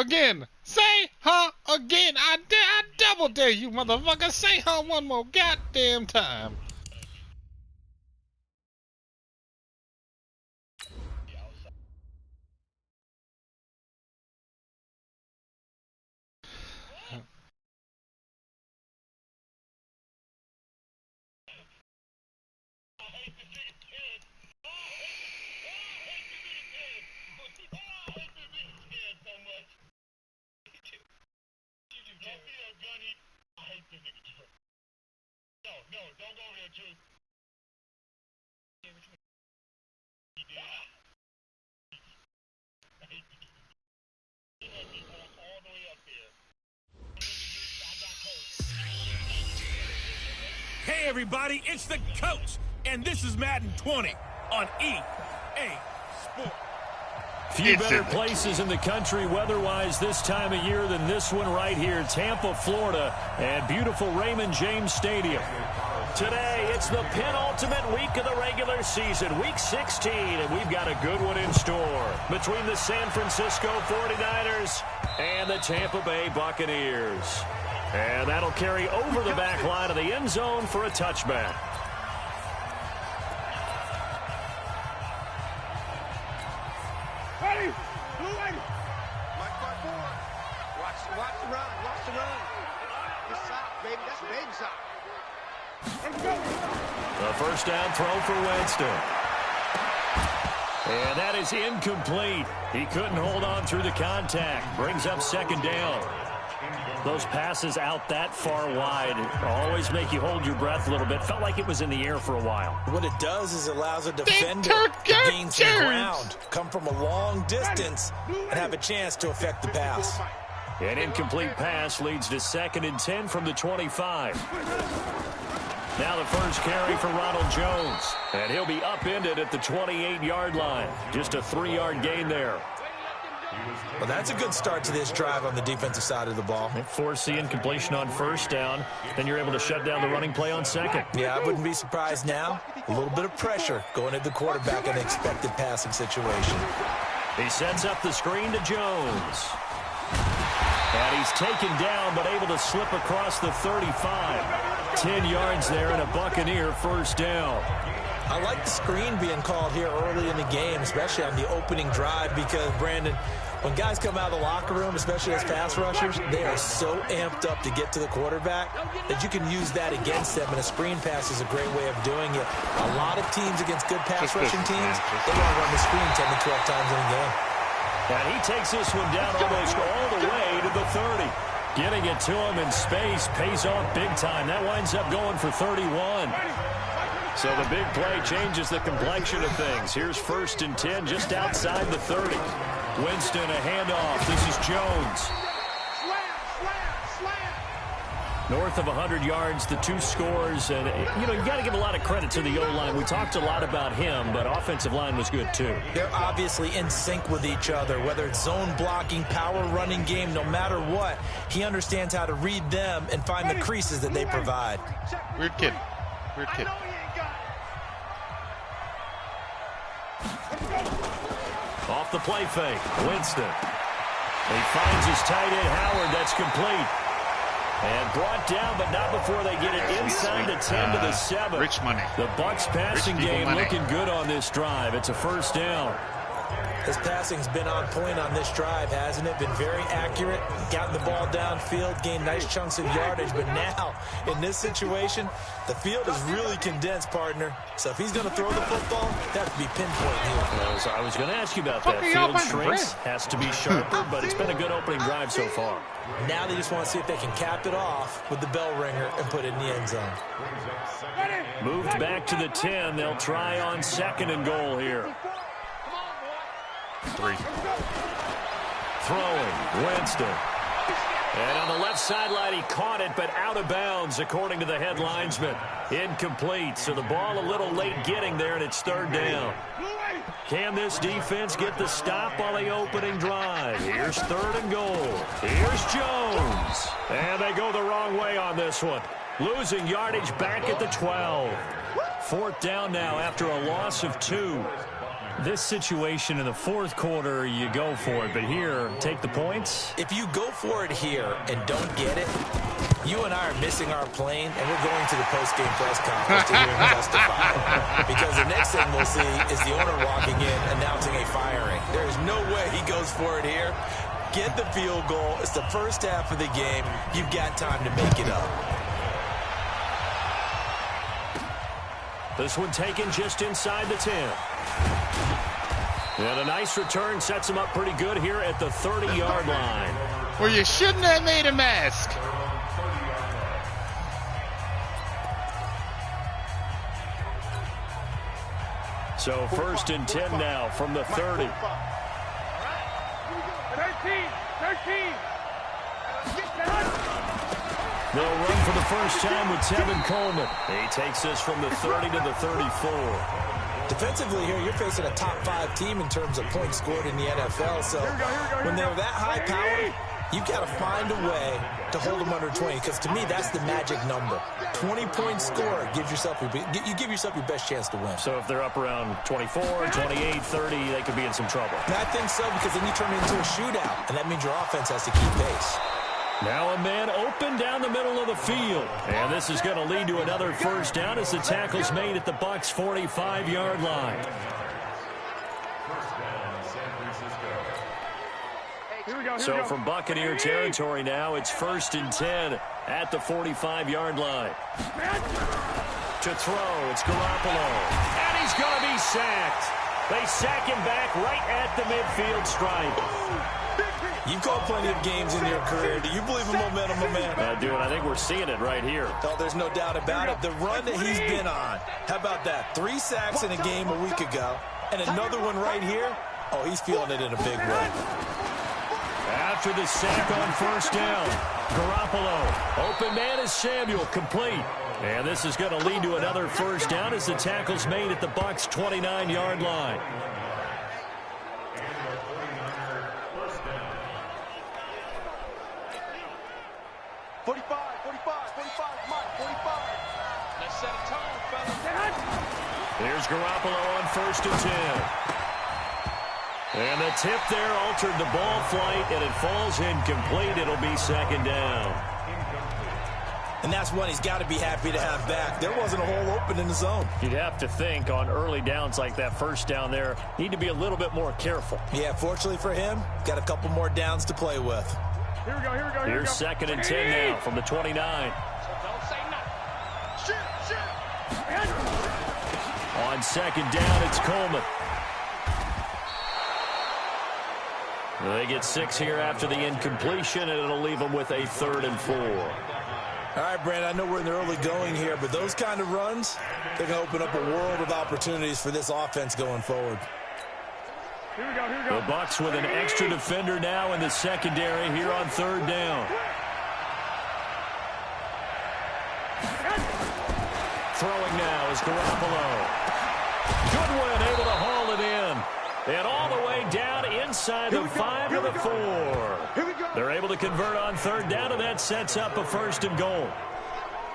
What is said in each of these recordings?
again. Say huh again. I double dare you, motherfucker. Say huh one more goddamn time. No, don't go there, Drew. Hey everybody, it's the coach, and this is Madden 20 on EA Sports. Few better places in the country weather-wise this time of year than this one right here, Tampa, Florida, and beautiful Raymond James Stadium. Today, it's the penultimate week of the regular season, week 16, and we've got a good one in store between the San Francisco 49ers and the Tampa Bay Buccaneers. And that'll carry over the back line of the end zone for a touchback. Ready? Blue lady. Watch the run. Watch the run. This sock, baby. That's baby sock. Let's go. The first down throw for Winston. And that is incomplete. He couldn't hold on through the contact. Brings up second down. Those passes out that far wide always make you hold your breath a little bit. Felt like it was in the air for a while. What it does is it allows a defender to gain some ground, come from a long distance, and have a chance to affect the pass. An incomplete pass leads to 2nd and 10 from the 25. Now the first carry for Ronald Jones. And he'll be upended at the 28-yard line. Just a 3-yard gain there. Well, that's a good start to this drive on the defensive side of the ball. They force the incompletion on first down. Then you're able to shut down the running play on second. Yeah, I wouldn't be surprised now. A little bit of pressure going at the quarterback in an expected passing situation. He sets up the screen to Jones. And he's taken down, but able to slip across the 35. 10 yards there and a Buccaneer first down. I like the screen being called here early in the game, especially on the opening drive, because, Brandon, when guys come out of the locker room, especially as pass rushers, they are so amped up to get to the quarterback that you can use that against them, and a screen pass is a great way of doing it. A lot of teams against good pass rushing teams, they want to run the screen 10 to 12 times in a game. And he takes this one down almost all the way to the 30. Getting it to him in space pays off big time. That winds up going for 31. So the big play changes the complexion of things. Here's 1st and 10 just outside the 30. Winston, a handoff. This is Jones. North of 100 yards, the 2 scores. And, you know, you got to give a lot of credit to the O-line. We talked a lot about him, but offensive line was good, too. They're obviously in sync with each other, whether it's zone blocking, power running game, no matter what. He understands how to read them and find the creases that they provide. Weird kid. Weird kid. Off the play fake, Winston. He finds his tight end, Howard. That's complete. And brought down, but not before they get it inside the 10 to the 7. Rich money. The Bucs passing game looking good on this drive. It's a first down. His passing's been on point on this drive, hasn't it? Been very accurate, gotten the ball downfield, gained nice chunks of yardage. But now, in this situation, the field is really condensed, partner. So if he's going to throw the football, that would be pinpoint here. I was going to ask you about that. Field shrinks, has to be sharper, but it's been a good opening drive so far. Now they just want to see if they can cap it off with the bell ringer and put it in the end zone. Moved back to the 10. They'll try on 2nd and goal here. 3. Throwing, Winston. And on the left sideline, he caught it, but out of bounds, according to the head linesman. Incomplete, so the ball a little late getting there, and it's 3rd down. Can this defense get the stop on the opening drive? Here's 3rd and goal. Here's Jones. And they go the wrong way on this one. Losing yardage back at the 12. 4th down now after a loss of 2. This situation in the fourth quarter, you go for it. But here, take the points. If you go for it here and don't get it, you and I are missing our plane, and we're going to the post-game press conference to hear him justify it. Because the next thing we'll see is the owner walking in announcing a firing. There is no way he goes for it here. Get the field goal. It's the first half of the game. You've got time to make it up. This one taken just inside the 10. And a nice return sets him up pretty good here at the 30-yard line. Well, you shouldn't have made a mask. So 1st and 10 now from the 30. 13. They'll run for the first time with Tevin Coleman. He takes this from the 30 to the 34. Defensively here, you're facing a top 5 team in terms of points scored in the NFL. So when they're that high powered, you've got to find a way to hold them under 20. Because to me, that's the magic number. 20-point score gives yourself you give yourself your best chance to win. So if they're up around 24, 28, 30, they could be in some trouble. And I think so, because then you turn it into a shootout, and that means your offense has to keep pace. Now a man open down the middle of the field. And this is going to lead to another first down as the tackle's made at the Bucs' 45-yard line. So from Buccaneer territory now, it's 1st and 10 at the 45-yard line. To throw, it's Garoppolo. And he's going to be sacked. They sack him back right at the midfield stripe. You've called plenty of games in your career. Do you believe in momentum, my man? I do, and I think we're seeing it right here. Oh, there's no doubt about it. The run that he's been on. How about that? 3 sacks in a game a week ago, and another one right here. Oh, he's feeling it in a big way. After the sack on first down, Garoppolo. Open man is Samuel, complete. And this is going to lead to another first down as the tackle's made at the Bucs' 29-yard line. Let's set a tone, fellas. Here's Garoppolo on 1st and 10. And the tip there altered the ball flight, and it falls incomplete. It'll be 2nd down. And that's one he's got to be happy to have back. There wasn't a hole open in the zone. You'd have to think on early downs like that first down there, need to be a little bit more careful. Yeah, fortunately for him, got a couple more downs to play with. Here we go. Here's 2nd and 10 now from the 29. Don't say nothing. Shoot. On 2nd down, it's Coleman. They get 6 here after the incompletion, and it'll leave them with a 3rd and 4. All right, Brandon, I know we're in the early going here, but those kind of runs, they're going to open up a world of opportunities for this offense going forward. Here we go. The Bucs with an extra defender now in the secondary here on 3rd down. Throwing now is Garoppolo. Goodwin able to haul it in. And all the way down inside the 5 to the 4. They're able to convert on 3rd down, and that sets up a 1st and goal.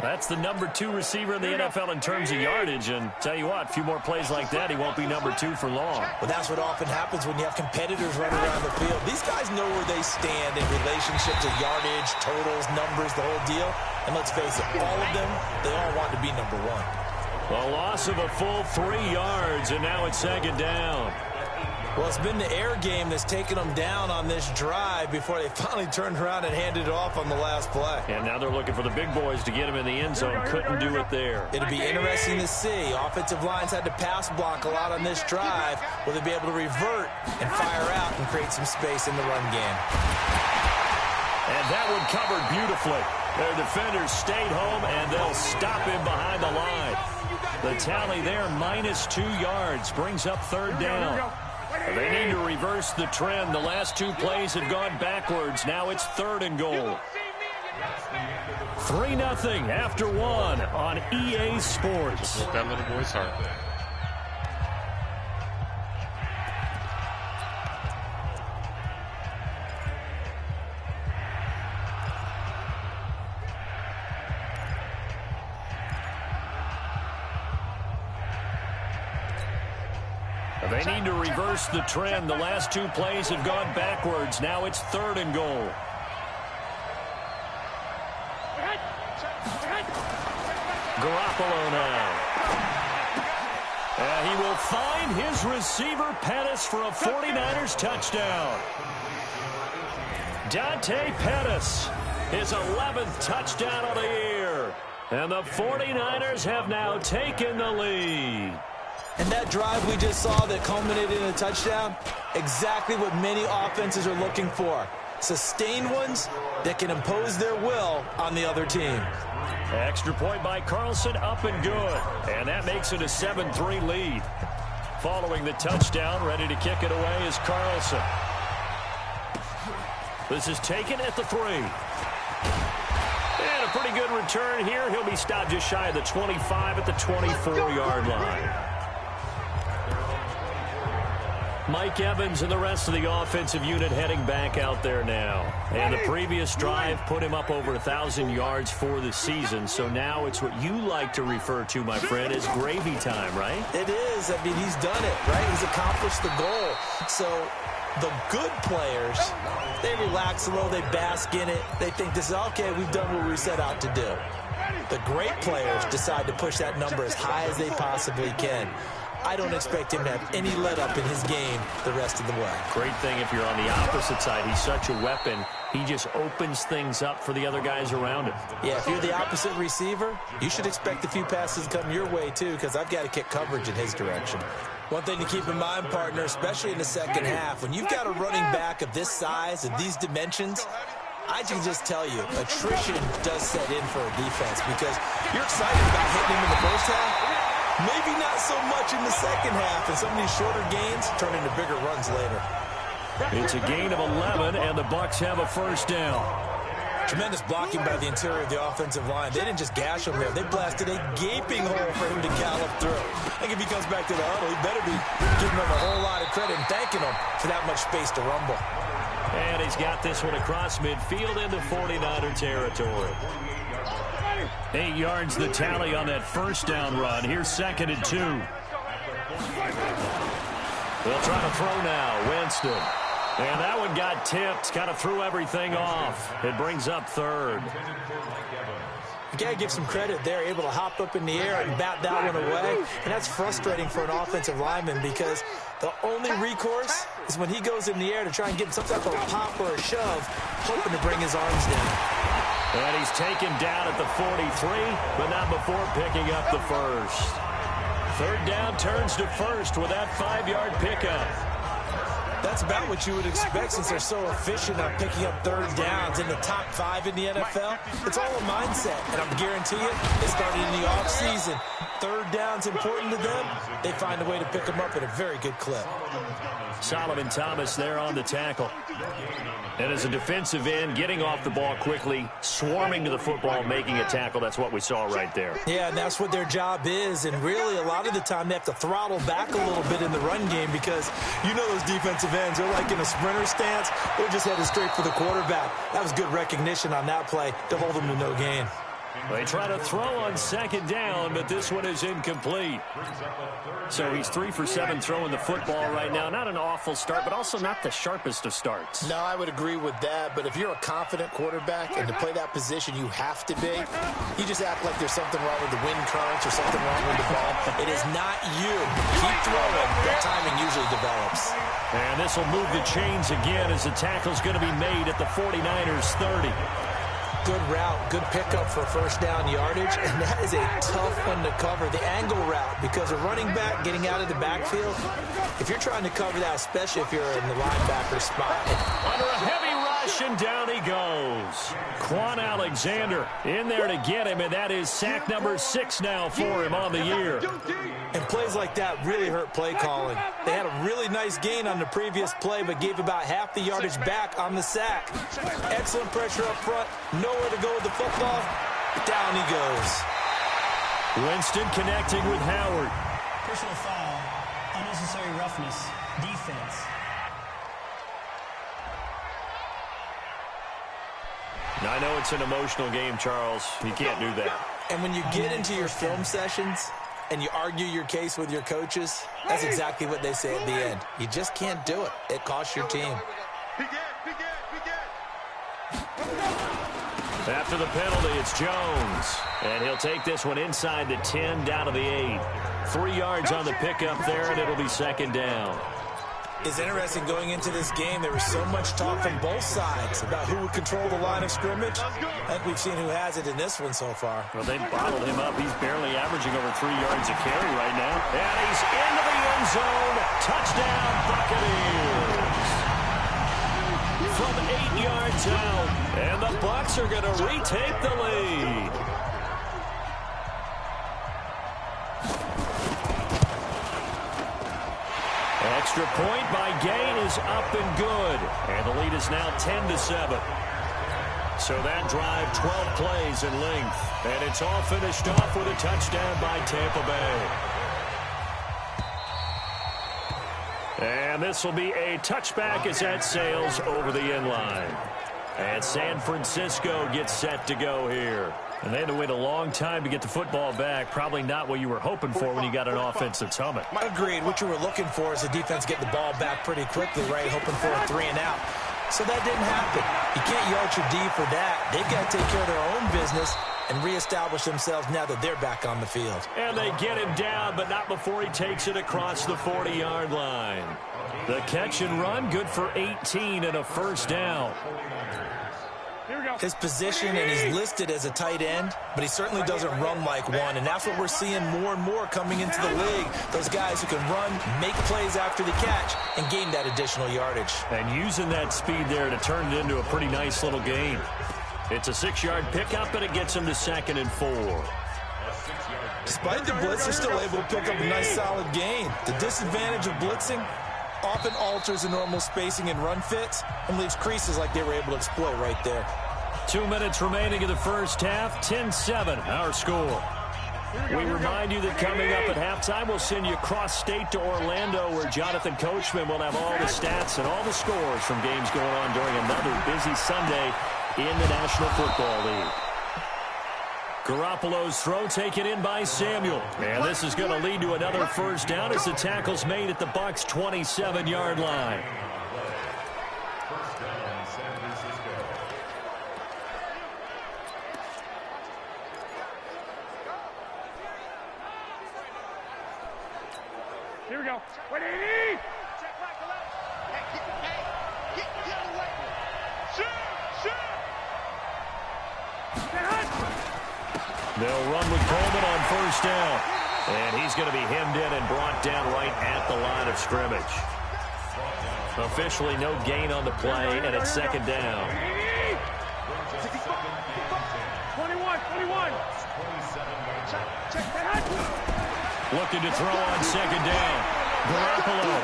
That's the number 2 receiver in the NFL in terms of yardage. And tell you what, a few more plays like that, he won't be number 2 for long. Well, that's what often happens when you have competitors running around the field. These guys know where they stand in relationship to yardage, totals, numbers, the whole deal. And let's face it, all of them, they all want to be number 1. A loss of a full 3 yards, and now it's 2nd down. Well, it's been the air game that's taken them down on this drive before they finally turned around and handed it off on the last play. And now they're looking for the big boys to get him in the end zone. Couldn't do it there. It'll be interesting to see. Offensive lines had to pass block a lot on this drive. Will they be able to revert and fire out and create some space in the run game? And that one covered beautifully. Their defenders stayed home, and they'll stop him behind the line. The tally there, -2 yards, brings up 3rd down. They need to reverse the trend. The last 2 plays have gone backwards. Now it's 3rd and goal. 3-0 after 1 on EA Sports. Broke that little boy's heart. They need to reverse the trend. The last 2 plays have gone backwards. Now it's 3rd and goal. Garoppolo now. And he will find his receiver, Pettis, for a 49ers touchdown. Dante Pettis, his 11th touchdown of the year. And the 49ers have now taken the lead. And that drive we just saw that culminated in a touchdown, exactly what many offenses are looking for. Sustained ones that can impose their will on the other team. Extra point by Carlson, up and good. And that makes it a 7-3 lead. Following the touchdown, ready to kick it away is Carlson. This is taken at the 3. And a pretty good return here. He'll be stopped just shy of the 25 at the 24-yard line. Mike Evans and the rest of the offensive unit heading back out there now. And the previous drive put him up over 1,000 yards for the season. So now it's what you like to refer to, my friend, as gravy time, right? It is. I mean, he's done it, right? He's accomplished the goal. So the good players, they relax a little, they bask in it. They think this is, okay, we've done what we set out to do. The great players decide to push that number as high as they possibly can. I don't expect him to have any let-up in his game the rest of the way. Great thing if you're on the opposite side. He's such a weapon. He just opens things up for the other guys around him. Yeah, if you're the opposite receiver, you should expect a few passes to come your way, too, because I've got to kick coverage in his direction. One thing to keep in mind, partner, especially in the second half, when you've got a running back of this size, of these dimensions, I can just tell you, attrition does set in for a defense because you're excited about hitting him in the first half. Maybe not so much in the second half, and some of these shorter gains turn into bigger runs later. It's a gain of 11, and the Bucs have a first down. Tremendous blocking by the interior of the offensive line. They didn't just gash him there. They blasted a gaping hole for him to gallop through. I think if he comes back to the huddle, he better be giving him a whole lot of credit and thanking him for that much space to rumble. And he's got this one across midfield into 49er territory. 8 yards the tally on that first down run. Here's 2nd and 2. They'll try to throw now. Winston. And that one got tipped. Kind of threw everything off. It brings up 3rd. You got to give some credit there. Able to hop up in the air and bat that one away. And that's frustrating for an offensive lineman because the only recourse is when he goes in the air to try and get some type of pop or a shove, hoping to bring his arms down. And he's taken down at the 43, but not before picking up the first. 3rd down turns to 1st with that 5-yard pickup. That's about what you would expect since they're so efficient on picking up 3rd downs in the top 5 in the NFL. It's all a mindset, and I'm guaranteeing you, it started in the offseason. 3rd down's important to them. They find a way to pick them up at a very good clip. Solomon Thomas there on the tackle. And as a defensive end, getting off the ball quickly, swarming to the football, making a tackle. That's what we saw right there. Yeah, and that's what their job is. And really, a lot of the time, they have to throttle back a little bit in the run game because you know those defensive ends, they're like in a sprinter stance. They're just headed straight for the quarterback. That was good recognition on that play to hold them to no gain. They try to throw on 2nd down, but this one is incomplete. So he's 3 for 7 throwing the football right now. Not an awful start, but also not the sharpest of starts. No, I would agree with that. But if you're a confident quarterback and to play that position, you have to be. You just act like there's something wrong with the wind currents or something wrong with the ball. It is not you. Keep throwing. That timing usually develops. And this will move the chains again as the tackle's going to be made at the 49ers 30. Good route, good pickup for first down yardage, and that is a tough one to cover, the angle route, because a running back getting out of the backfield, if you're trying to cover that, especially if you're in the linebacker spot. Under a heavy rush, and down he goes. Quan Alexander in there to get him, and that is sack number 6 now for him on the year. And plays like that really hurt play calling. They had a really nice gain on the previous play, but gave about half the yardage back on the sack. Excellent pressure up front, nowhere to go with the football. Down he goes. Winston connecting with Howard. Personal foul, unnecessary roughness, defense. Now, I know it's an emotional game, Charles. You can't do that. And when you get into your film sessions, and you argue your case with your coaches, that's exactly what they say at the end. You just can't do it. It costs your team. After the penalty, it's Jones. And he'll take this one inside the 10, down to the 8. 3 yards on the pickup there, and it'll be second down. It's interesting going into this game. There was so much talk from both sides about who would control the line of scrimmage. I think we've seen who has it in this one so far. Well, they bottled him up. He's barely averaging over 3 yards a carry right now. And he's into the end zone. Touchdown, Buccaneers. From 8 yards out. And the Bucs are going to retake the lead. Extra point by Gain is up and good. And the lead is now 10-7. So that drive, 12 plays in length. And it's all finished off with a touchdown by Tampa Bay. And this will be a touchback as that sails over the end line. And San Francisco gets set to go here. And they had to wait a long time to get the football back. Probably not what you were hoping for when you got an offensive summit. Agreed. What you were looking for is the defense get the ball back pretty quickly, right? Hoping for a 3 and out. So that didn't happen. You can't yard your D for that. They've got to take care of their own business and reestablish themselves now that they're back on the field. And they get him down, but not before he takes it across the 40-yard line. The catch and run, good for 18 and a first down. His position, and he's listed as a tight end, but he certainly doesn't run like one, and that's what we're seeing more and more coming into the league. Those guys who can run, make plays after the catch, and gain that additional yardage. And using that speed there to turn it into a pretty nice little gain. It's a 6-yard pickup, and it gets him to 2nd and 4. Despite the blitz, they're still able to pick up a nice solid gain. The disadvantage of blitzing often alters the normal spacing and run fits and leaves creases like they were able to exploit right there. 2 minutes remaining in the first half. 10-7, our score. We remind you that coming up at halftime, we'll send you cross-state to Orlando, where Jonathan Coachman will have all the stats and all the scores from games going on during another busy Sunday in the National Football League. Garoppolo's throw taken in by Samuel. And this is going to lead to another first down as the tackle's made at the Bucs' 27-yard line. Here we go. 180! They'll run with Coleman on first down. And he's going to be hemmed in and brought down right at the line of scrimmage. Officially no gain on the play, and it's second down. 21. Looking to throw on second down. Garoppolo.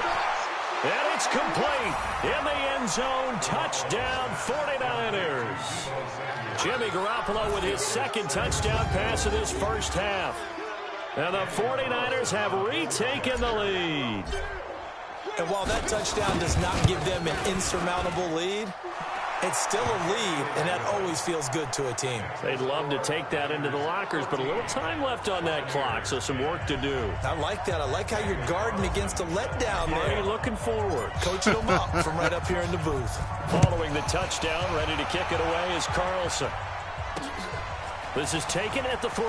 And it's complete. In the end zone. Touchdown, 49ers. Jimmy Garoppolo with his second touchdown pass of this first half. And the 49ers have retaken the lead. And while that touchdown does not give them an insurmountable lead, it's still a lead, and that always feels good to a team. They'd love to take that into the lockers, but a little time left on that clock, so some work to do. I like that. I like how you're guarding against a letdown there. Are you looking forward? Coaching them up from right up here in the booth. Following the touchdown, ready to kick it away is Carlson. This is taken at the 3.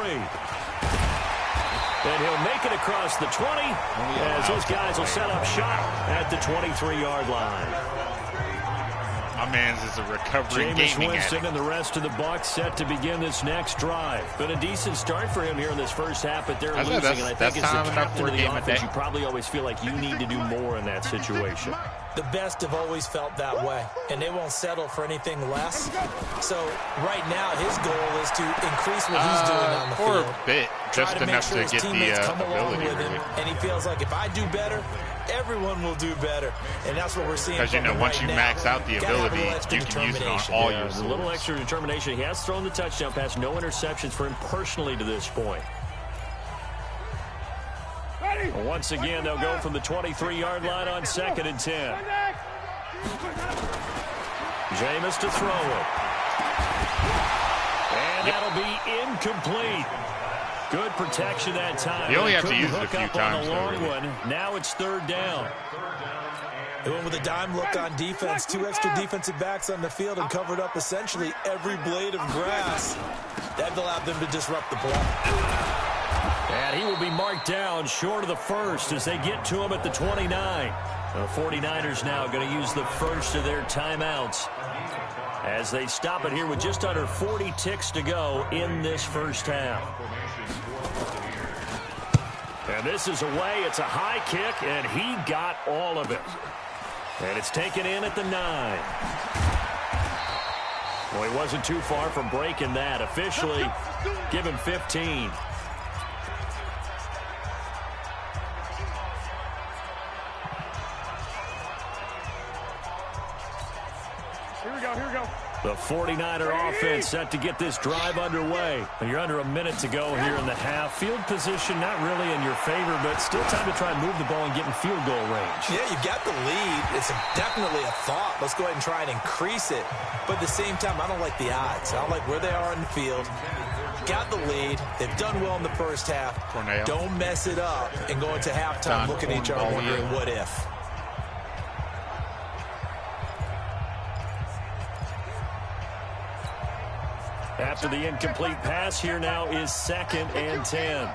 And he'll make it across the 20 as those guys will set up shop at the 23-yard line. My man's is a recovering Jameis gaming Winston addict. and the rest of the Bucs set to begin this next drive. Been a decent start for him here in this first half, but they're losing. And I think as the captain of the offense, you probably always feel like you need to do more in that situation. The best have always felt that way, and they won't settle for anything less. So right now, his goal is to increase what he's doing on the field. For a bit, just enough to get the ability. And he feels like if I do better, everyone will do better. And that's what we're seeing. Because, you know, once you max out the ability, you can use it on all your A little extra determination. He has thrown the touchdown pass. No interceptions for him personally to this point. Once again, they'll go from the 23-yard line on 2nd and 10. Jameis to throw it. And that'll be incomplete. Good protection that time. You only have to Couldn't use it a hook few up times, on the though, long really. one. Now it's third down. They went with a dime look on defense. 2 extra defensive backs on the field and covered up essentially every blade of grass. That allowed them to disrupt the play. And he will be marked down short of the first as they get to him at the 29. The 49ers now going to use the first of their timeouts as they stop it here with just under 40 ticks to go in this first half. And this is away. It's a high kick, and he got all of it. And it's taken in at the 9. Well, he wasn't too far from breaking that. Officially, give him 15. Here we go. The 49er offense set to get this drive underway. You're under a minute to go here in the half. Field position not really in your favor, but still time to try and move the ball and get in field goal range. Yeah, you got the lead. It's definitely a thought. Let's go ahead and try and increase it. But at the same time, I don't like the odds. I don't like where they are in the field. Got the lead. They've done well in the first half. Cornell. Don't mess it up and go into halftime looking at each other wondering what if. After the incomplete pass, here now is 2nd and 10.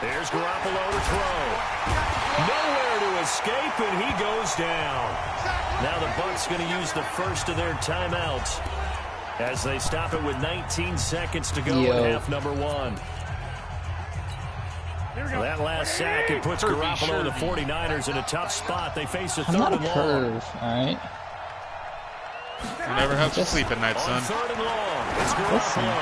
There's Garoppolo to throw. Nowhere to escape, and he goes down. Now the Bucs going to use the first of their timeouts as they stop it with 19 seconds to go in half number 1. That last sack, it puts Garoppolo and the 49ers in a tough spot. They face a 3rd and long. Curve, all right? You never have to sleep at night, son. On 3rd and long, it's Garoppolo.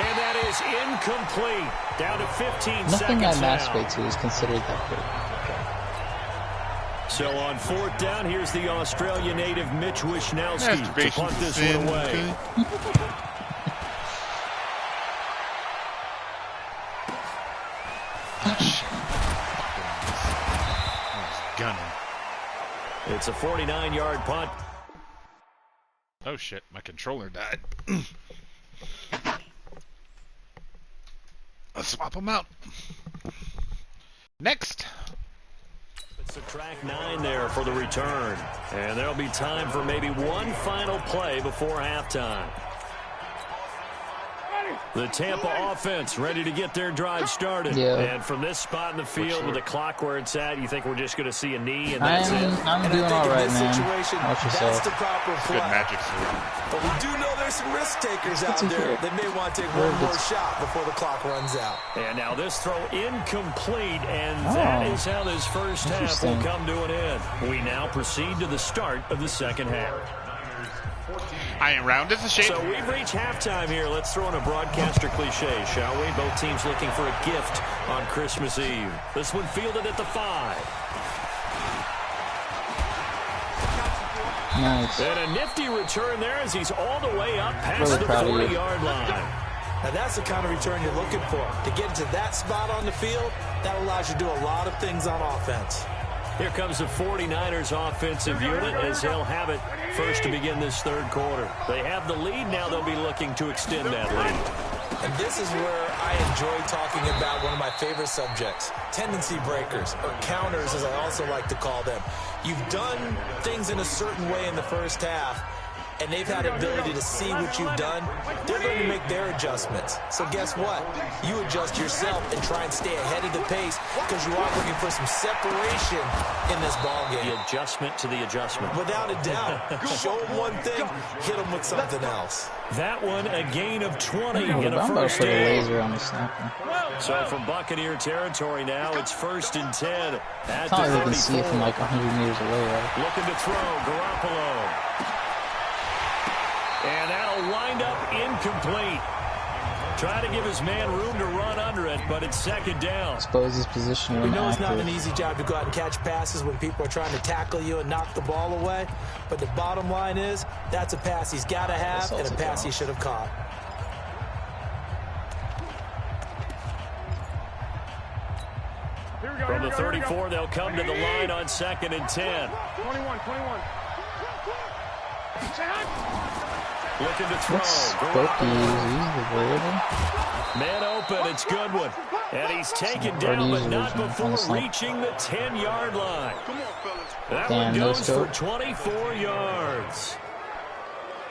And that is incomplete. Down to 15 Nothing seconds I now. masturbate to is considered that good. So on 4th down, here's the Australia native Mitch Wishnowski to punt this one away. Gunning. It's a 49-yard punt. Oh shit, my controller died. Let's swap them out. Next. Subtract 9 there for the return. And there'll be time for maybe one final play before halftime. The Tampa offense ready to get their drive started. Yeah. And from this spot in the field with the clock where it's at, you think we're just going to see a knee and that's it? I'm doing all right, man. Situation, Watch that's yourself. the proper play. Good magic. But we do know there's some risk takers out there that may want to take one more shot before the clock runs out. And now this throw incomplete, and that is how this first half will come to an end. We now proceed to the start of the second half. I ain't round as a shape. So we've reached halftime here. Let's throw in a broadcaster cliche, shall we? Both teams looking for a gift on Christmas Eve. This one fielded at the 5. Nice. And a nifty return there as he's all the way up past the 40-yard line. Now that's the kind of return you're looking for. To get into that spot on the field, that allows you to do a lot of things on offense. Here comes the 49ers offensive unit as they'll have it first to begin this third quarter. They have the lead. Now they'll be looking to extend that lead. And this is where I enjoy talking about one of my favorite subjects, tendency breakers, or counters as I also like to call them. You've done things in a certain way in the first half, and they've had the ability to see what you've done. They're going to make their adjustments. So guess what? You adjust yourself and try and stay ahead of the pace because you are looking for some separation in this ballgame. The adjustment to the adjustment. Without a doubt. Show them one thing, hit them with something else. That one, a gain of 20 in a I'm first put a down. laser on the snapper. So from Buccaneer territory now, it's 1st and 10 at It's not like the they can see it 34. from like 100 meters away, right? Looking to throw, Garoppolo. And that'll wind up incomplete. Trying to give his man room to run under it, but it's 2nd down. Expose his position We when know it's not active. an easy job to go out and catch passes when people are trying to tackle you and knock the ball away. But the bottom line is, that's a pass he's got to have and a pass he should have caught. From the 34, they'll come to the line on 2nd and 10. 21. Looking to throw. What's Goki's? He's the variable. Man open, it's Goodwin. And he's taken down, but not before reaching the 10-yard line. That one goes for 24 yards.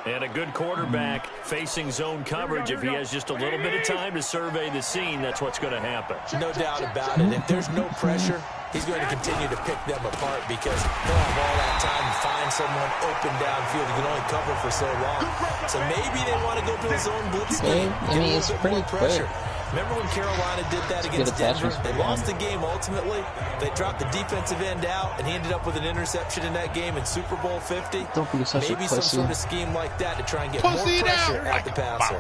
And a good quarterback facing zone coverage. If he has just a little bit of time to survey the scene, that's what's going to happen. No doubt about it. If there's no pressure, he's going to continue to pick them apart because he'll have all that time to find someone open downfield. He can only cover for so long. So maybe they want to go to a zone blitz scheme. I mean, it's pretty quick. Remember when Carolina did that against Denver? They lost the game ultimately. They dropped the defensive end out, and he ended up with an interception in that game in Super Bowl 50. Don't be such Maybe a some pussy. sort of scheme like that to try and get more pressure at the passer.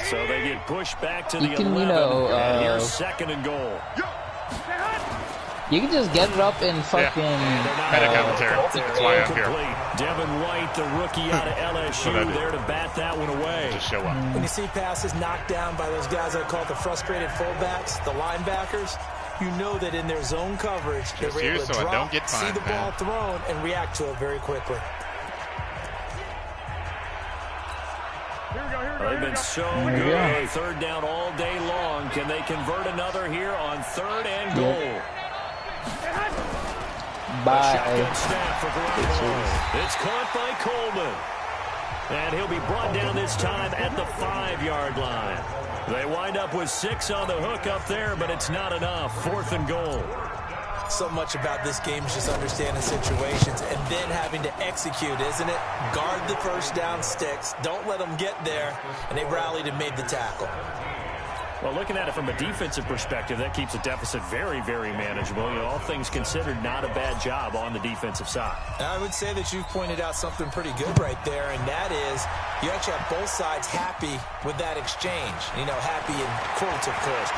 So they get pushed back to the 11. And here's 2nd and goal. You can just get it up and fucking... Meta commentary. That's why I'm here. Devin White, the rookie out of LSU, there to bat that one away. Just show up. When you see passes knocked down by those guys I call the frustrated fullbacks, the linebackers, you know that in their zone coverage, they're able to drop, see the ball thrown, and react to it very quickly. They've been so good on 3rd down all day long. Can they convert another here on 3rd and goal? Bye. Snap for Garoppolo. It's caught by Coleman. And he'll be brought down this time at the 5-yard line. They wind up with 6 on the hook up there, but it's not enough. 4th and goal. So much about this game is just understanding situations and then having to execute, isn't it? Guard the first down sticks. Don't let them get there. And they rallied and made the tackle. Well, looking at it from a defensive perspective, that keeps the deficit very, very manageable. You know, all things considered, not a bad job on the defensive side. I would say that you've pointed out something pretty good right there, and that is you actually have both sides happy with that exchange. You know, happy in quotes, of course.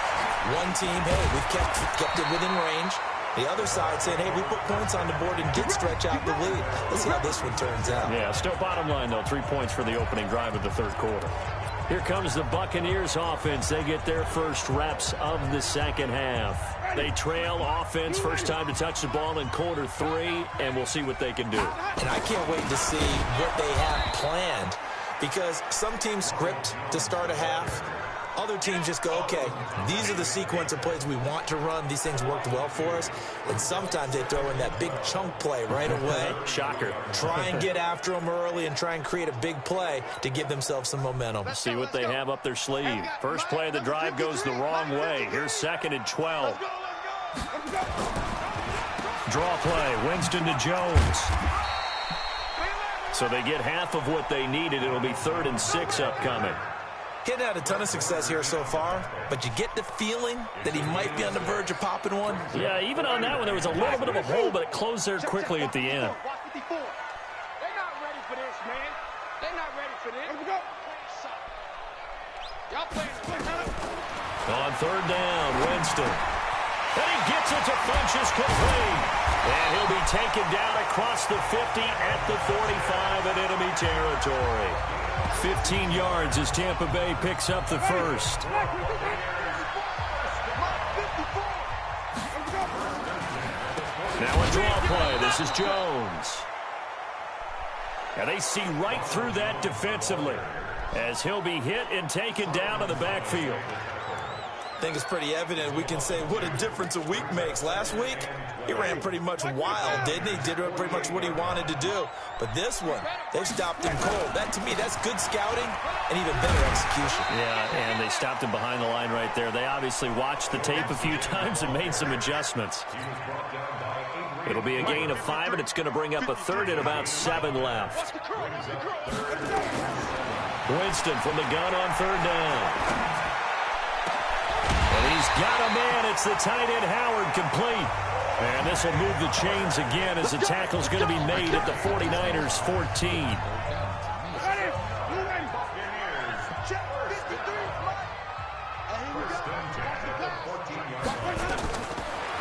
One team, hey, we've kept it within range. The other side saying, hey, we put points on the board and did stretch out the lead. Let's see how this one turns out. Yeah, still bottom line, though, 3 points for the opening drive of the 3rd quarter. Here comes the Buccaneers offense. They get their first reps of the 2nd half. They trail offense, first time to touch the ball in quarter 3, and we'll see what they can do. And I can't wait to see what they have planned because some teams script to start a half. Other teams just go, okay, these are the sequence of plays we want to run. These things worked well for us. And sometimes they throw in that big chunk play right away. Shocker. Try and get after them early and try and create a big play to give themselves some momentum. See what they have up their sleeve. First play of the drive goes the wrong way. Here's 2nd and 12. Draw play. Winston to Jones. So they get half of what they needed. It'll be 3rd and 6 upcoming. He's had a ton of success here so far, but you get the feeling that he might be on the verge of popping one. Yeah, even on that one, there was a little bit of a hole, but it closed there quickly at the end. They're not ready for this, man. They're not ready for this. Here we go. Y'all playing. On 3rd down, Winston. And he gets it to Funchess complete. And he'll be taken down across the 50 at the 45 in enemy territory. 15 yards as Tampa Bay picks up the first. Now a draw play. This is Jones. And they see right through that defensively as he'll be hit and taken down in the backfield. I think it's pretty evident. We can say what a difference a week makes. Last week, he ran pretty much wild, didn't he? Did pretty much what he wanted to do. But this one, they've stopped him cold. That, to me, that's good scouting and even better execution. Yeah, and they stopped him behind the line right there. They obviously watched the tape a few times and made some adjustments. It'll be a gain of 5, and it's going to bring up a 3rd and about 7 left. Winston from the gun on 3rd down. And he's got a man. It's the tight end Howard complete. And this will move the chains again as the tackle's going to be made at the 49ers 14.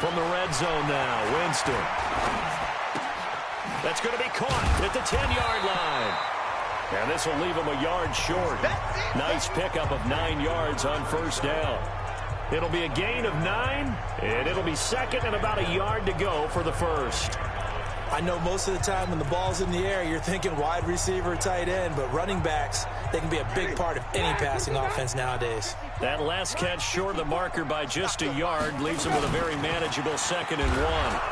From the red zone now, Winston. That's going to be caught at the 10-yard line. And this will leave him a yard short. Nice pickup of 9 yards on 1st down. It'll be a gain of 9, and it'll be 2nd and about a yard to go for the first. I know most of the time when the ball's in the air, you're thinking wide receiver, tight end, but running backs, they can be a big part of any passing offense nowadays. That last catch short of the marker by just a yard leaves him with a very manageable 2nd and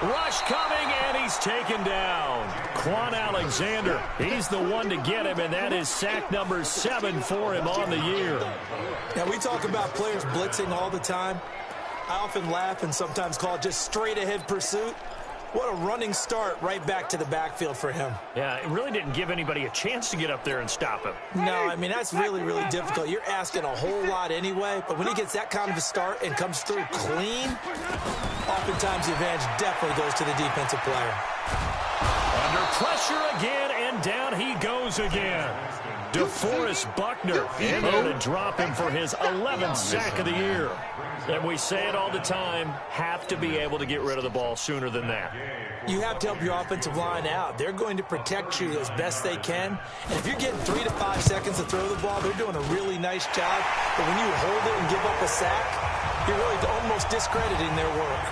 1. Rush coming, and he's taken down. Quan Alexander, he's the one to get him, and that is sack number 7 for him on the year. Now, we talk about players blitzing all the time. I often laugh and sometimes call it just straight-ahead pursuit. What a running start right back to the backfield for him. Yeah, it really didn't give anybody a chance to get up there and stop him. No, I mean, that's really, really difficult. You're asking a whole lot anyway, but when he gets that kind of a start and comes through clean, oftentimes the advantage definitely goes to the defensive player. Under pressure again, and down he goes again. DeForest Buckner in there to drop him for his 11th sack of the year. And we say it all the time, have to be able to get rid of the ball sooner than that. You have to help your offensive line out. They're going to protect you as best they can. And if you're getting 3 to 5 seconds to throw the ball, they're doing a really nice job. But when you hold it and give up a sack, you're really almost discrediting their work.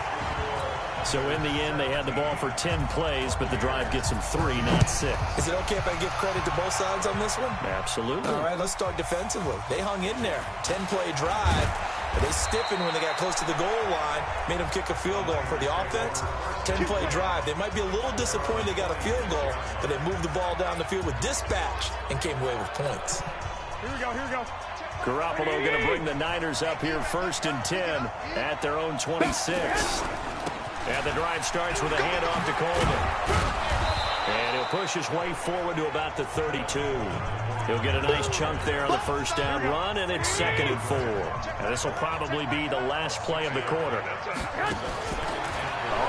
So in the end, they had the ball for 10 plays, but the drive gets them 3, not 6. Is it okay if I give credit to both sides on this one? Absolutely. All right, let's start defensively. They hung in there. 10-play drive. But they stiffened when they got close to the goal line, made them kick a field goal. For the offense, 10-play drive. They might be a little disappointed they got a field goal, but they moved the ball down the field with dispatch and came away with points. Here we go, here we go. Garoppolo going to bring the Niners up here 1st and 10 at their own 26. And the drive starts with a handoff to Coleman. And he'll push his way forward to about the 32. He'll get a nice chunk there on the 1st down run, and it's 2nd and 4. And this will probably be the last play of the quarter.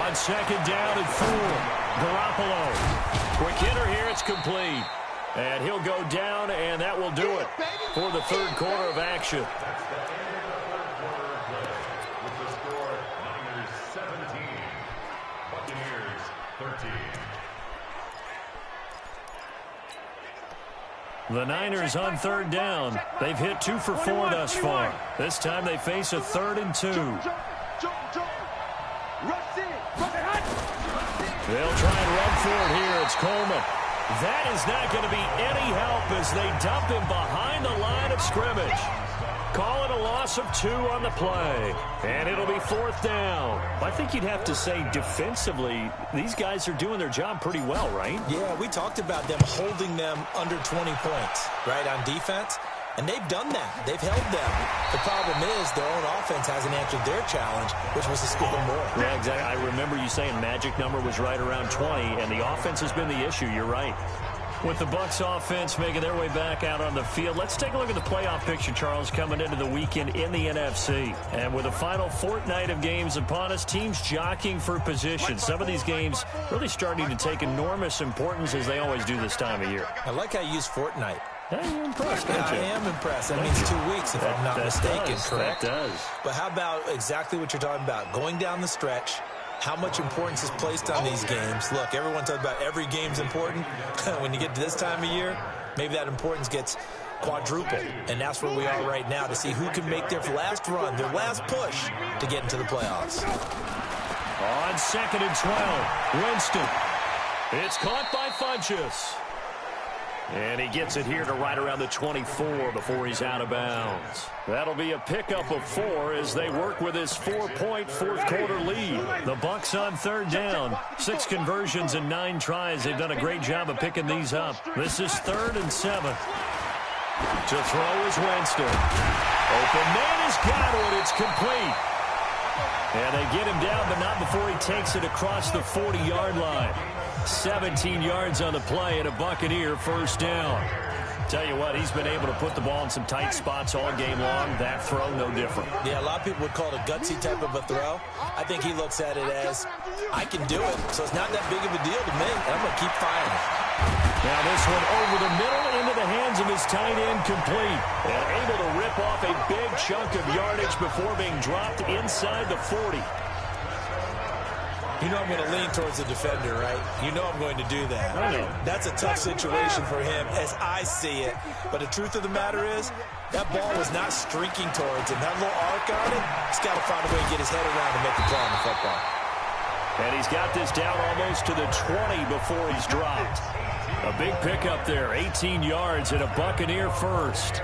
On 2nd down and 4, Garoppolo. Quick hitter here, it's complete. And he'll go down, and that will do it for the 3rd quarter of action. The Niners on 3rd down. They've hit 2 for 4 thus far. This time they face a 3rd and 2. They'll try and run for it here. It's Coleman. That is not going to be any help as they dump him behind the line of scrimmage. Call it a loss of 2 on the play. And it'll be 4th down. I think you'd have to say defensively, these guys are doing their job pretty well, right? Yeah, we talked about them holding them under 20 points, right, on defense. And they've done that. They've held them. The problem is their own offense hasn't answered their challenge, which was to score more. Yeah, exactly. I remember you saying magic number was right around 20, and the offense has been the issue. You're right. With the Bucs offense making their way back out on the field, let's take a look at the playoff picture, Charles, coming into the weekend in the NFC. And with the final fortnight of games upon us, teams jockeying for position. Some of these games really starting to take enormous importance as they always do this time of year. I like how you use fortnight. Hey, you're impressed, aren't you? I am impressed. That means 2 weeks, if I'm not mistaken, correct? That does. But how about exactly what you're talking about? Going down the stretch, how much importance is placed on these games. Look, everyone talks about every game's important. When you get to this time of year, maybe that importance gets quadrupled. And that's where we are right now to see who can make their last run, their last push to get into the playoffs. On 2nd and 12, Winston. It's caught by Funchess. And he gets it here to right around the 24 before he's out of bounds. That'll be a pickup of 4 as they work with his 4-point 4th quarter lead. The Bucs on 3rd down. 6 conversions and 9 tries. They've done a great job of picking these up. This is 3rd and 7. To throw is Winston. Open man has got it. It's complete. And they get him down, but not before he takes it across the 40-yard line. 17 yards on the play and a Buccaneer 1st down. Tell you what, he's been able to put the ball in some tight spots all game long. That throw, no different. Yeah, a lot of people would call it a gutsy type of a throw. I think he looks at it as, I can do it, so it's not that big of a deal to me, and I'm going to keep firing. Now this one over the middle into the hands of his tight end, complete. And able to rip off a big chunk of yardage before being dropped inside the 40. You know I'm going to lean towards the defender, right? You know I'm going to do that. I know. That's a tough situation for him as I see it. But the truth of the matter is, that ball was not streaking towards him. That little arc on it, he's got to find a way to get his head around and make the play on the football. And he's got this down almost to the 20 before he's dropped. A big pickup there, 18 yards and a Buccaneer first.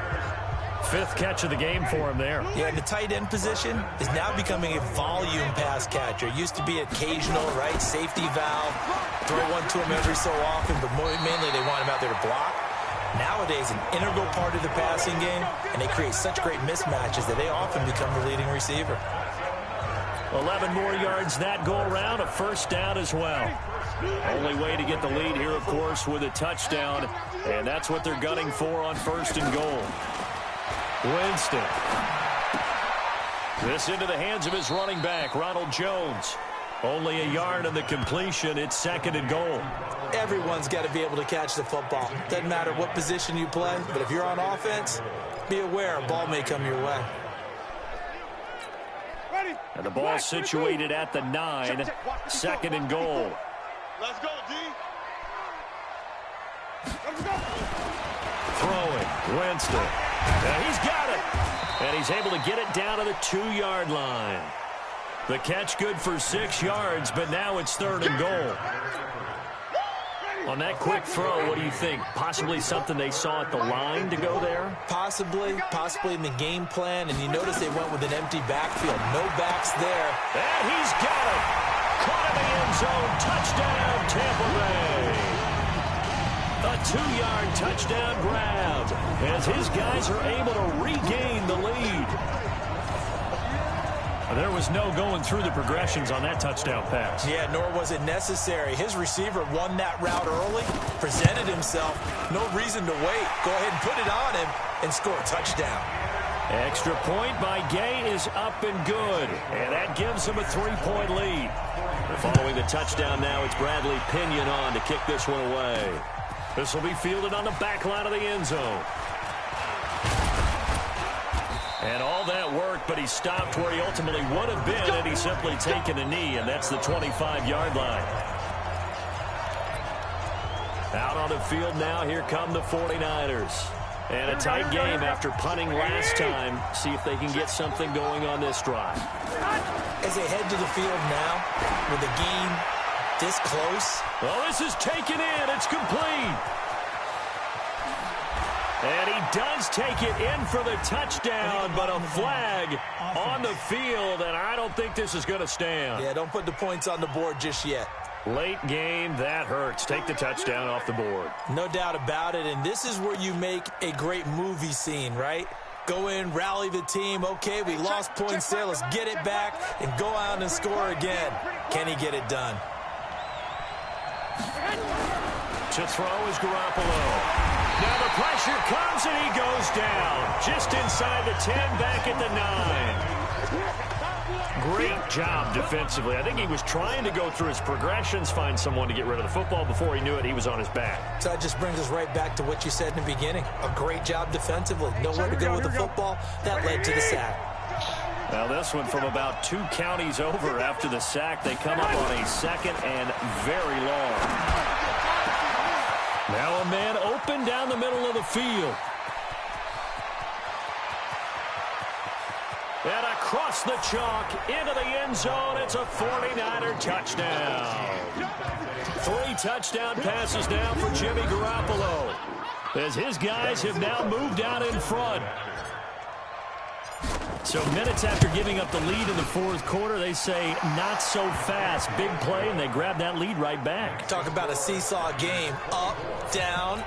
5th catch of the game for him there. Yeah, the tight end position is now becoming a volume pass catcher. It used to be occasional, right? Safety valve. Throw one to him every so often, but mainly they want him out there to block. Nowadays, an integral part of the passing game, and they create such great mismatches that they often become the leading receiver. 11 more yards that go around, a first down as well. Only way to get the lead here, of course, with a touchdown, and that's what they're gunning for on 1st and goal. Winston. This into the hands of his running back, Ronald Jones. Only a yard on the completion. It's 2nd and goal. Everyone's got to be able to catch the football. Doesn't matter what position you play, but if you're on offense, be aware a ball may come your way. And the ball situated at the 9. 2nd and goal. Let's go, D. Throwing, Winston. And he's got it. And he's able to get it down to the 2-yard line. The catch good for 6 yards, but now it's 3rd and goal. On that quick throw, what do you think? Possibly something they saw at the line to go there? Possibly in the game plan, and you notice they went with an empty backfield. No backs there. And he's got it. Caught in the end zone. Touchdown, Tampa Bay. A 2-yard touchdown grab as his guys are able to regain the lead. There was no going through the progressions on that touchdown pass. Yeah, nor was it necessary. His receiver won that route early, presented himself. No reason to wait. Go ahead and put it on him and score a touchdown. Extra point by Gay is up and good. And that gives him a 3-point lead. Following the touchdown now, it's Bradley Pinion on to kick this one away. This will be fielded on the back line of the end zone. And all that work, but he stopped where he ultimately would have been had he simply taken a knee, and that's the 25-yard line. Out on the field now, here come the 49ers. And a tight game after punting last time. See if they can get something going on this drive. As they head to the field now, with the game this close. Well, this is taken in. It's complete. And he does take it in for the touchdown, but a flag on the field, and I don't think this is going to stand. Yeah, don't put the points on the board just yet. Late game, that hurts. Take the touchdown off the board. No doubt about it, and this is where you make a great movie scene, right? Go in, rally the team. Okay, we lost points there. Let's get it back and go out and score again. Can he get it done? To throw is Garoppolo. Now the pressure comes and he goes down. Just inside the 10, back at the 9. Great job defensively. I think he was trying to go through his progressions, find someone to get rid of the football. Before he knew it, he was on his back. So that just brings us right back to what you said in the beginning. A great job defensively. Nowhere to go with the football. That led to the sack. Now this one from about 2 counties over after the sack. They come up on a 2nd and very long. Now a man open down the middle of the field. And across the chalk into the end zone. It's a 49er touchdown. 3 touchdown passes now for Jimmy Garoppolo, as his guys have now moved out in front. So minutes after giving up the lead in the 4th quarter, they say not so fast. Big play, and they grab that lead right back. Talk about a seesaw game. Up, down.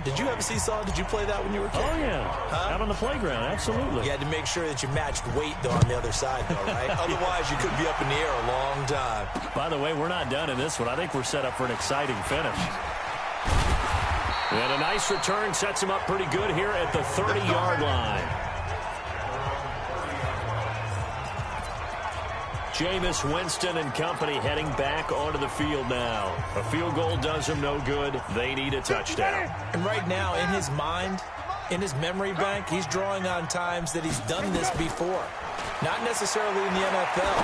Did you have a seesaw? Did you play that when you were a kid? Oh, yeah. Out on the playground, absolutely. You had to make sure that you matched weight, though, on the other side, though, right? Otherwise, you could be up in the air a long time. By the way, we're not done in this one. I think we're set up for an exciting finish. And a nice return sets him up pretty good here at the 30-yard line. Jameis Winston and company heading back onto the field now. A field goal does them no good. They need a touchdown. And right now, in his mind, in his memory bank, he's drawing on times that he's done this before. Not necessarily in the NFL.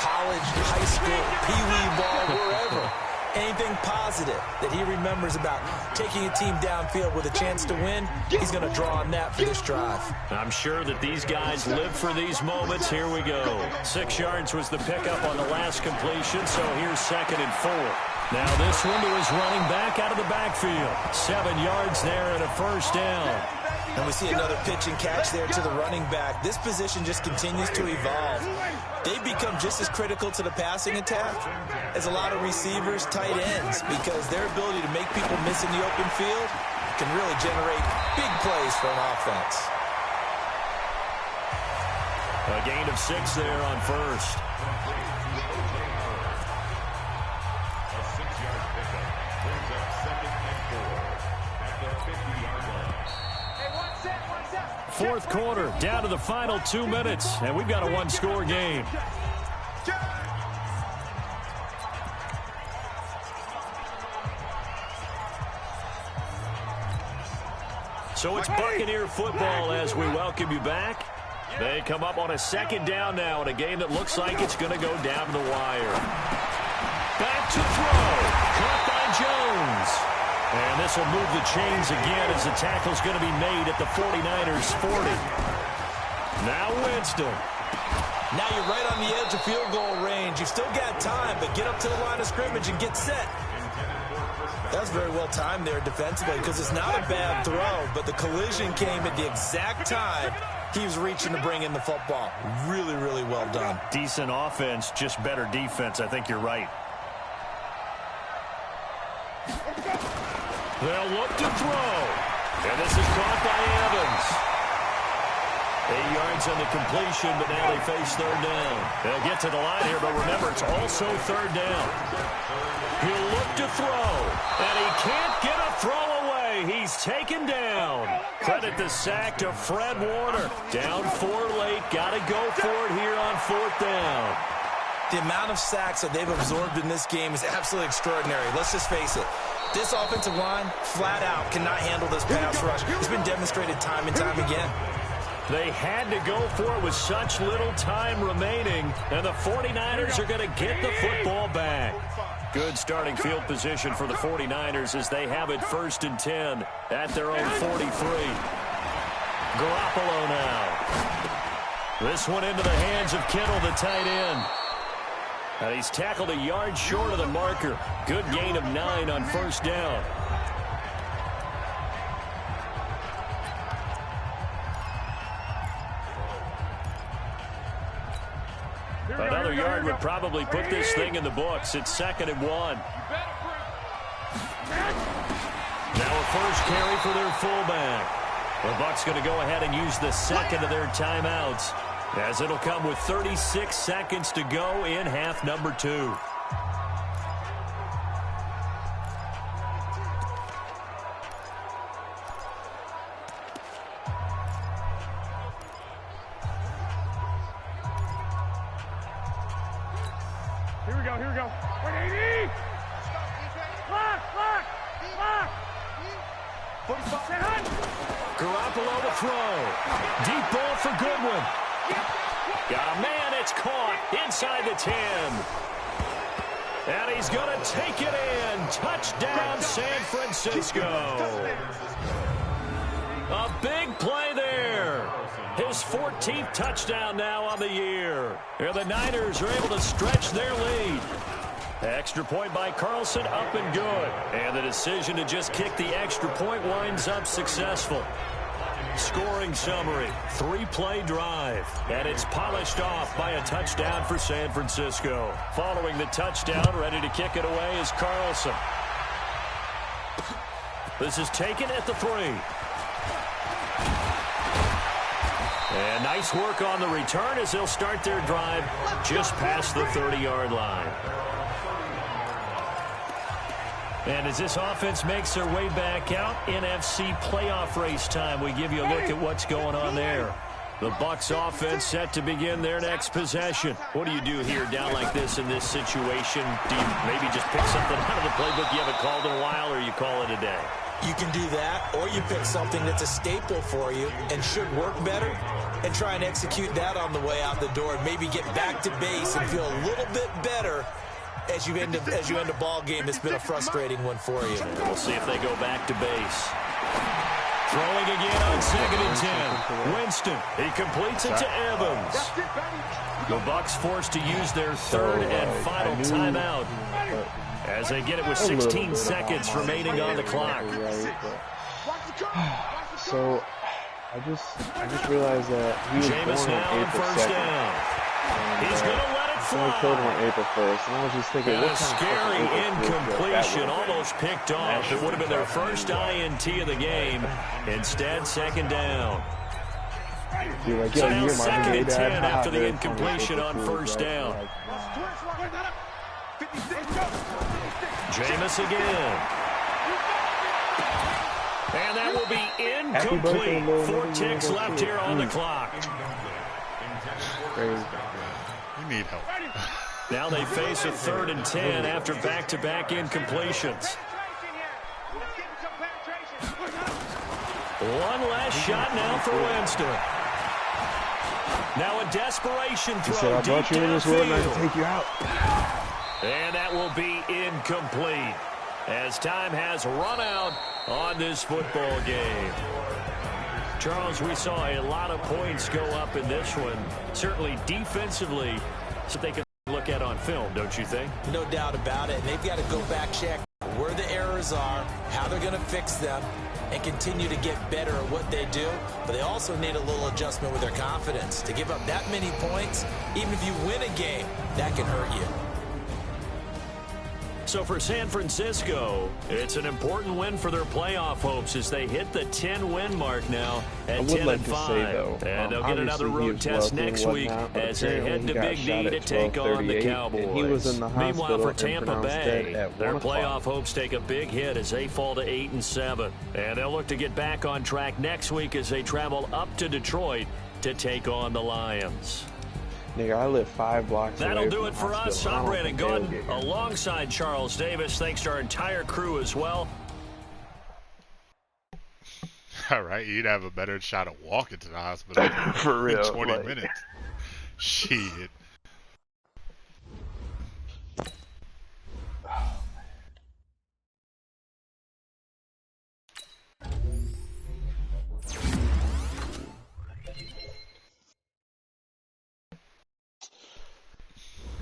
College, high school, pee-wee ball, wherever. Anything positive that he remembers about taking a team downfield with a chance to win, he's going to draw on that for this drive. I'm sure that these guys live for these moments. Here we go. 6 yards was the pickup on the last completion, so here's 2nd and 4. Now this one to his running back out of the backfield. 7 yards there and a first down. And we see another pitch and catch there to the running back. This position just continues to evolve. They've become just as critical to the passing attack as a lot of receivers, tight ends, because their ability to make people miss in the open field can really generate big plays for an offense. A gain of 6 there on first. A 6-yard pickup brings up 2nd and 4 at the 50-yard line. Fourth quarter, down to the final 2 minutes, and we've got a one-score game. So it's Buccaneer football as we welcome you back. They come up on a 2nd down now in a game that looks like it's going to go down to the wire. Back to throw. Caught by Jones. And this will move the chains again as the tackle's going to be made at the 49ers 40. Now Winston. Now you're right on the edge of field goal range. You've still got time, but get up to the line of scrimmage and get set. That's very well timed there defensively because it's not a bad throw, but the collision came at the exact time he was reaching to bring in the football. Really, really well done. Decent offense, just better defense. I think you're right. They'll look to throw. And this is caught by Evans. 8 yards on the completion, but now they face 3rd down. They'll get to the line here, but remember, it's also 3rd down. He'll look to throw, and he can't get a throw away. He's taken down. Credit the sack to Fred Warner. Down 4 late. Got to go for it here on 4th down. The amount of sacks that they've absorbed in this game is absolutely extraordinary. Let's just face it. This offensive line, flat out, cannot handle this pass rush. It's been demonstrated time and time again. They had to go for it with such little time remaining, and the 49ers are going to get the football back. Good starting field position for the 49ers as they have it 1st and 10 at their own 43. Garoppolo now. This one into the hands of Kittle, the tight end. And he's tackled a yard short of the marker. Good gain of 9 on 1st down. Another yard would probably put this thing in the books. It's 2nd and 1. Now a first carry for their fullback. The Bucs going to go ahead and use the 2nd of their timeouts, as it'll come with 36 seconds to go in half number 2. Here we go. Wait, 80! Lock! Garoppolo to throw. Deep ball for Goodwin. Got a man, it's caught inside the 10. And he's going to take it in. Touchdown, San Francisco. A big play there. His 14th touchdown now on the year. Here the Niners are able to stretch their lead. Extra point by Carlson, up and good. And the decision to just kick the extra point winds up successful. Scoring summary, 3-play drive, and it's polished off by a touchdown for San Francisco. Following the touchdown, ready to kick it away is Carlson. This is taken at the 3. And nice work on the return as they'll start their drive just past the 30-yard line. And as this offense makes their way back out, NFC playoff race time, we give you a look at what's going on there. The Bucs offense set to begin their next possession. What do you do here down like this in this situation? Do you maybe just pick something out of the playbook you haven't called in a while, or you call it a day? You can do that, or you pick something that's a staple for you and should work better and try and execute that on the way out the door and maybe get back to base and feel a little bit better as you end a ball game, it's been a frustrating one for you. We'll see if they go back to base. Throwing again on 2nd and 10. Winston, he completes it to Evans. The Bucs forced to use their 3rd and final timeout as they get it with 16 seconds remaining on the clock. So I just realized that he was Jameis born now on on April 1st 2nd. down. He's going to let it Someone killed him fly. on April 1st, and I was just thinking, And what a kind of scary fucking April Fool's joke that incompletion, would've been? almost picked off. It would have been their first INT of the game. Instead, 2nd down. You're like, So yo, now you're 2nd and 10 after the very funny incompletion April on Fool's, 1st right? down. Like, Jameis again. And that will be Happy birthday, incomplete. Lil 4 Nigga, ticks you left ain't here gonna on the see it. clock. Crazy. You need help. Now they face a 3rd and 10 after back-to-back incompletions. One last shot now for Winston. Now a desperation He throw said, I deep brought you in this world not to downfield. take you out. And that will be incomplete as time has run out on this football game. Charles, we saw a lot of points go up in this one. Certainly defensively, so they can look at on film, don't you think? No doubt about it. And they've got to go back, check where the errors are, how they're going to fix them, and continue to get better at what they do. But they also need a little adjustment with their confidence. To give up that many points, even if you win a game, that can hurt you. So for San Francisco, it's an important win for their playoff hopes as they hit the 10-win mark now I at would 10 like and to 5. say, though, And they'll get another obviously he road is test wealthy and next week whatnot, but as they apparently head to he got Big shot D to at take on the 12:38, Cowboys. and he was in the Meanwhile, hospital for and Tampa pronounced dead Bay, at their 1 o'clock. playoff hopes take a big hit as they fall to 8 and 7. And they'll look to get back on track next week as they travel up to Detroit to take on the Lions. Nigga, I live 5 blocks away That'll do from it the for us. hospital. I I'm don't Brandon think they'll Gordon get here. alongside Charles Davis. Thanks to our entire crew as well. All right, you'd have a better shot at walking to the hospital For real, in 20 like- minutes. Shit.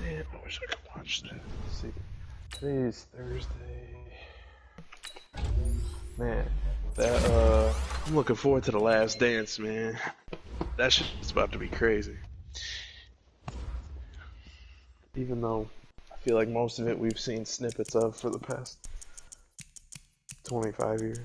Man, I wish I could watch that. Let's see. Today is Thursday. Man, that I'm looking forward to The Last Dance, man. That shit's about to be crazy. Even though I feel like most of it we've seen snippets of for the past 25 years.